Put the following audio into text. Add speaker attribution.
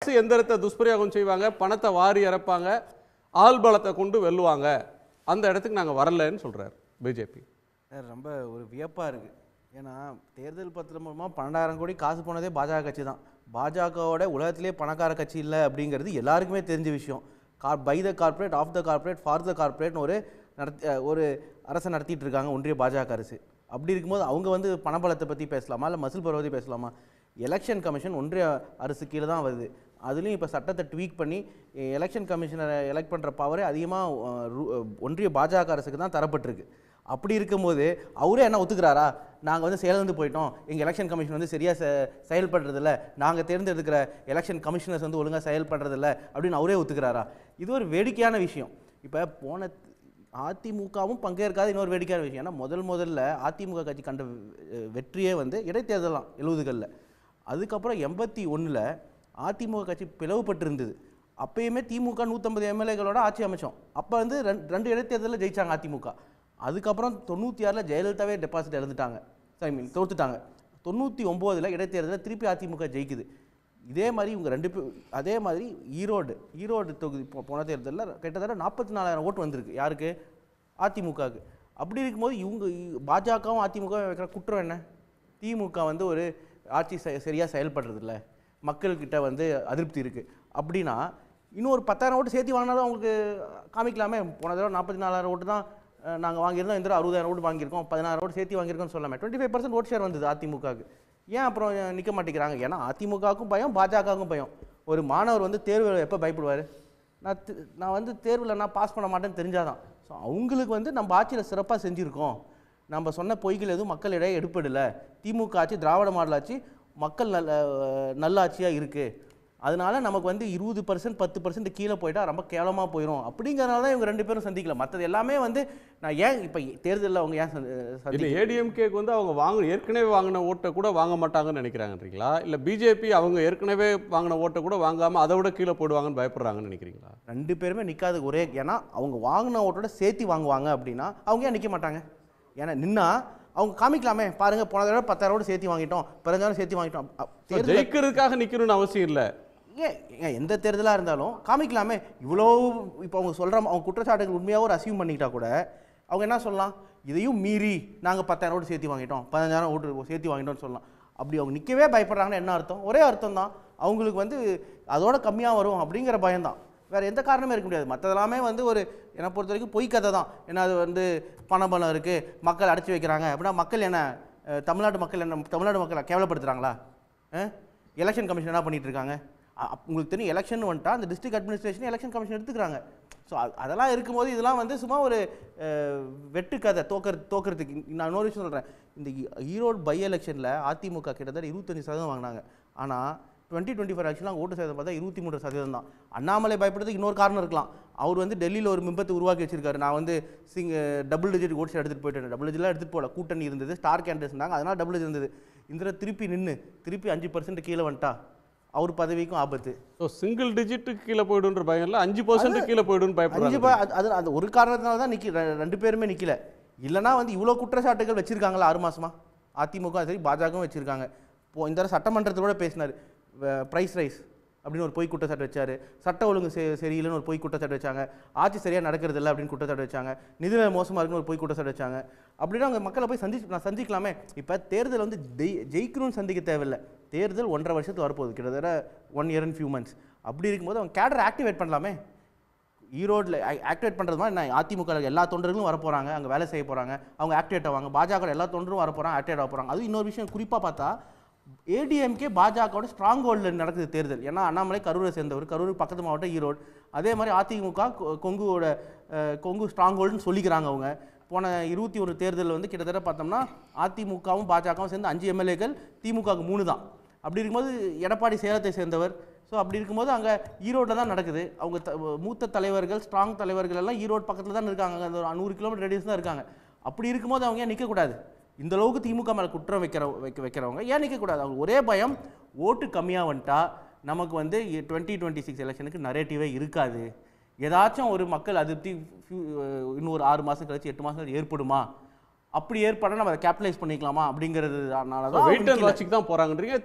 Speaker 1: அரசு எந்திரத்தை துஷ்பிரயோகம் செய்வாங்க, பணத்தை வாரி இறப்பாங்க, ஆள் பலத்தை கொண்டு வெல்லுவாங்க. அந்த இடத்துக்கு நாங்கள் வரலன்னு சொல்கிறார் பிஜேபி.
Speaker 2: ரொம்ப ஒரு வியப்பாக இருக்குது. ஏன்னா தேர்தல் பத்திரம் மூலமாக 12,000 கோடி காசு போனதே பாஜக கட்சி தான். பாஜகவோட உலகத்திலே பணக்கார கட்சி இல்லை அப்படிங்கிறது எல்லாருக்குமே தெரிஞ்ச விஷயம். By the corporate, of the corporate, for the கார்ப்பரேட்னு ஒரு அரசை நடத்திட்டு இருக்காங்க ஒன்றிய பாஜக அரசு. அப்படி இருக்கும்போது அவங்க வந்து பணபலத்தை பற்றி பேசலாமா, இல்லை மசில் பருவத்தை பேசலாமா? எலெக்ஷன் கமிஷன் ஒன்றிய அரசு கீழே தான் வருது. அதுலேயும் இப்போ சட்டத்தை ட்வீக் பண்ணி எலெக்ஷன் கமிஷனரை எலெக்ட் பண்ணுற பவரே அதிகமாக ஒன்றிய பாஜக அரசுக்கு தான் தரப்பட்டிருக்கு. அப்படி இருக்கும்போது அவரே என்ன ஒத்துக்கிறாரா? நாங்கள் வந்து செயலிழந்து போயிட்டோம், எங்கள் எலெக்ஷன் கமிஷன் வந்து சரியாக செயல்படுறதில்ல, நாங்கள் தேர்ந்தெடுக்கிற எலெக்ஷன் கமிஷனர்ஸ் வந்து ஒழுங்காக செயல்படுறதில்ல அப்படின்னு அவரே ஒத்துக்கிறாரா? இது ஒரு வேடிக்கையான விஷயம். இப்போ போன அதிமுகவும் பங்கேற்காத இன்னொரு வேடிக்கையான விஷயம். ஏன்னா முதல்ல அதிமுக கட்சி கண்ட வெற்றியே வந்து இடைத்தேர்தலாம் 70களில். அதுக்கப்புறம் 81ல் அதிமுக கட்சி பிளவுபட்டிருந்தது. அப்பயுமே திமுக 150 எம்எல்ஏகளோட ஆட்சி அமைச்சோம். அப்போ வந்து ரெண்டு இடைத்தேர்தலில் ஜெயிச்சாங்க அதிமுக. அதுக்கப்புறம் 96ல் ஜெயலலிதாவே டெபாசிட் இழந்துட்டாங்க, தோற்றுட்டாங்க. 99ல் இடைத்தேர்தலில் திருப்பி அதிமுக ஜெயிக்குது. இதே மாதிரி இவங்க ரெண்டு பேர். அதே மாதிரி ஈரோடு தொகுதி போன தேர்தலில் கிட்டத்தட்ட 44,000 ஓட்டு வந்திருக்கு. யாருக்கு? அதிமுகவுக்கு. அப்படி இருக்கும்போது இவங்க பாஜகவும் அதிமுக வைக்கிற குற்றம் என்ன? திமுக வந்து ஒரு ஆட்சி சரியாக செயல்படுறதில்ல, மக்கள்கிட்ட வந்து அதிருப்தி இருக்குது அப்படின்னா இன்னும் ஒரு 10,000 ஓட்டு சேர்த்து வாங்கினாலும் அவங்களுக்கு காமிக்கலாமே. போன தடவை 44,000 ஓட்டு தான் நாங்கள் வாங்கியிருந்தோம், இந்த 60,000 ஓட்டு வாங்கியிருக்கோம், 16,000 ஓட்டு சேர்த்து வாங்கியிருக்கோம்னு சொல்லாமல் 25% ஓட் ஷேர் வந்தது அதிமுகவுக்கு. ஏன் அப்புறம் நிற்க மாட்டேங்கிறாங்க? ஏன்னா அதிமுகவுக்கும் பயம், பாஜகவுக்கும் பயம். ஒரு மாணவர் வந்து தேர்வு எப்போ பயப்படுவார்? நான் வந்து தேர்வில் நான் பாஸ் பண்ண மாட்டேன்னு தெரிஞ்சாதான். ஸோ அவங்களுக்கு வந்து நம்ம ஆட்சியில் சிறப்பாக செஞ்சுருக்கோம், நம்ம சொன்ன பொய்கள் எதுவும் மக்களிடையே எடுப்படலை, திமுக ஆட்சி திராவிட மாடல் ஆட்சி மக்கள் நல்ல ஆட்சியாக இருக்குது, அதனால நமக்கு வந்து 20% 10% கீழே போயிட்டா ரொம்ப கேவலமாக போயிடும் அப்படிங்கிறனால தான் இவங்க ரெண்டு பேரும் சந்திக்கல. மற்றது எல்லாமே வந்து நான் ஏன் இப்போ தேர்தலில் அவங்க ஏன்
Speaker 1: இல்லை ஏடிஎம்கேக்கு வந்து அவங்க ஏற்கனவே வாங்கின ஓட்டை கூட வாங்க மாட்டாங்கன்னு நினைக்கிறாங்கன்றீங்களா? இல்லை பிஜேபி அவங்க ஏற்கனவே வாங்கின ஓட்டை கூட வாங்காமல் அதை விட கீழே போயிடுவாங்கன்னு பயப்படுறாங்கன்னு நினைக்கிறீங்களா?
Speaker 2: ரெண்டு பேருமே நிற்காது ஒரே. ஏன்னா அவங்க வாங்கின ஓட்டோட சேர்த்து வாங்குவாங்க அப்படின்னா அவங்க ஏன் நிற்க மாட்டாங்க? ஏன்னா நின்னா அவங்க காமிக்கலாமே, பாருங்க போன தடவை 10,000 ஓட்டு சேர்த்து வாங்கிட்டோம், 15,000 சேர்த்து வாங்கிட்டோம்.
Speaker 1: ஜெயிக்கிறதுக்காக நிற்கணும்னு அவசியம் இல்லை.
Speaker 2: ஏன் எந்த தேர்தலாக இருந்தாலும் காமிக்கலாமே. இவ்வளோ இப்போ அவங்க சொல்கிற அவங்க குற்றச்சாட்டுகள் உண்மையாக ஒரு அசியூம் பண்ணிக்கிட்டா கூட அவங்க என்ன சொல்லலாம்? இதையும் மீறி நாங்கள் 10,000 ஓட்டு சேர்த்து வாங்கிட்டோம், 15,000 ஓட்டு சேர்த்து வாங்கிட்டோம்னு சொல்லலாம். அப்படி அவங்க நிற்கவே பயப்படுறாங்கன்னா என்ன அர்த்தம்? ஒரே அர்த்தம் தான், அவங்களுக்கு வந்து அதோட கம்மியாக வரும் அப்படிங்கிற பயம்தான், வேறு எந்த காரணமே இருக்க முடியாது. மற்றதெல்லாமே வந்து ஒரு என்னை பொறுத்த வரைக்கும் பொய் கதை தான். ஏன்னா அது வந்து பணபலம் இருக்குது, மக்கள் அடைச்சி வைக்கிறாங்க அப்படின்னா மக்கள் என்ன தமிழ்நாட்டு மக்களை கேவலப்படுத்துகிறாங்களா? எலெக்ஷன் கமிஷன் என்ன பண்ணிகிட்டு இருக்காங்க? உங்களுக்கு தெரியும், எலெக்ஷன் வந்துட்டா அந்த டிஸ்ட்ரிக்ட் அட்மினிஸ்ட்ரேஷன் எலெக்ஷன் கமிஷன் எடுத்துக்கிறாங்க. ஸோ அதெல்லாம் இருக்கும்போது இதெல்லாம் வந்து சும்மா ஒரு வெட்டு கதை தோக்கிறதுக்கு. நான் இன்னொரு விஷயம் சொல்கிறேன். இந்த ஈரோடு பை எலெக்ஷனில் அதிமுக கிட்டத்தட்ட 25% வாங்கினாங்க. ஆனால் 2024 எலெக்ஷனில் ஓட்டு சதவீதம் பார்த்தா 23% தான். அண்ணாமலை பயப்படுறதுக்கு இன்னொரு காரணம் இருக்கலாம். அவர் வந்து டெல்லியில் ஒரு பிம்பத்தை உருவாக்கி வச்சிருக்காரு. நான் வந்து டபுள் டிஜிட் ஓட்டு எடுத்துகிட்டு போயிட்டேன். டபுள் டிஜிட்லாம் எடுத்துகிட்டு போகல, கூட்டணி இருந்தது, ஸ்டார் கேண்டிடேட்ஸ் இருந்தாங்க, அதனால் டபுள் டிஜிட் இருந்தது. இந்த திருப்பி 5% கீழே வந்துட்டா அவர் பதவிக்கும் ஆபத்து.
Speaker 1: ஸோ சிங்கிள் டிஜிட்டுக்கு கீழே போய்டுன்ற பயம் இல்லை, 5% கீழே போய்டுன்னு பயப்படுறாங்க.
Speaker 2: அது அந்த ஒரு காரணத்தினால தான் ரெண்டு பேருமே நிற்கல. இல்லைனா வந்து இவ்வளோ குற்றச்சாட்டுகள் வச்சுருக்காங்களா 6 மாதமா? அதிமுக சரி பாஜகவும் வச்சுருக்காங்க. இப்போ இந்த சட்டமன்றத்தோட பேசினார், ப்ரைஸ் ரைஸ் அப்படின்னு ஒரு பொய் குற்றச்சாட்டு வச்சார், சட்ட ஒழுங்கு சரியில்லைன்னு ஒரு பொய் குற்றச்சாட்டு வச்சாங்க, ஆட்சி சரியாக நடக்கிறது இல்லை அப்படின்னு குற்றச்சாட்டு வச்சாங்க, நிதிநிலை மோசமாக இருக்குன்னு ஒரு பொய் குற்றச்சாட்டு வச்சாங்க. அப்படின்னா அவங்க மக்களை போய் சந்திக்கலாமே. இப்போ தேர்தல் வந்து ஜெயிக்கணும்னு சந்திக்க தேவையில்லை. தேர்தல் 1.5 வருஷத்துக்கு வரப்போகுது, கிட்டத்தட்ட 1 year and few months. அப்படி இருக்கும்போது அவங்க கேடரை ஆக்டிவேட் பண்ணலாமே. ஈரோடில் ஆக்டிவேட் பண்ணுறது மாதிரி நான் அதிமுக எல்லா தொண்டர்களும் வர போகிறாங்க, அங்கே வேலை செய்ய போகிறாங்க, அவங்க ஆக்டிவேட் ஆவாங்க. பாஜக எல்லா தொண்டரும் வர போகிறாங்க, ஆக்டிவேட் ஆக போகிறாங்க. அது இன்னொரு விஷயம் குறிப்பாக பார்த்தா ஏடிஎம்கே பாஜகவோட ஸ்ட்ராங் ஹோல்டில் நடக்குது தேர்தல். ஏன்னா அண்ணாமலை கரூரை சேர்ந்தவர், கரூர் பக்கத்து மாவட்டம் ஈரோடு. அதே மாதிரி அதிமுக கொங்கு ஸ்ட்ராங் ஹோல்டுன்னு சொல்லிக்கிறாங்க அவங்க. போன 21 தேர்தலில் வந்து கிட்டத்தட்ட பார்த்தோம்னா அதிமுகவும் பாஜகவும் சேர்ந்து 5 எம்எல்ஏக்கள், திமுகவுக்கு 3 தான். அப்படி இருக்கும்போது எடப்பாடி சேலத்தை சேர்ந்தவர். ஸோ அப்படி இருக்கும்போது அங்கே ஈரோட்டில் தான் நடக்குது. அவங்க மூத்த தலைவர்கள், ஸ்ட்ராங் தலைவர்கள் எல்லாம் ஈரோடு பக்கத்தில் தான் இருக்காங்க, அந்த 100 கிலோமீட்டர் ரேடியஸ் தான் இருக்காங்க. அப்படி இருக்கும்போது அவங்க ஏன் நிற்கக்கூடாது? இந்த அளவுக்கு திமுக மேலே குற்றம் வைக்கிறவங்க ஏன் நிற்கக்கூடாது? அவங்க ஒரே பயம், ஓட்டு கம்மியாக வந்துட்டா நமக்கு வந்து 2026 எலெக்ஷனுக்கு நரேட்டிவே இருக்காது, ஏதாச்சும் ஒரு மக்கள் அதிருப்தி இன்னொரு 6 மாதம் கழிச்சு 8 மாதம் கழிச்சு ஏற்படுமா, அப்படி ஏற்பட நம்ம அதை கேபிட்டலைஸ் பண்ணிக்கலாமா அப்படிங்கிறதுனால தான் வெயிட் அண்ட் வாட்சிக்கு தான் போகிறாங்கன்றீங்க.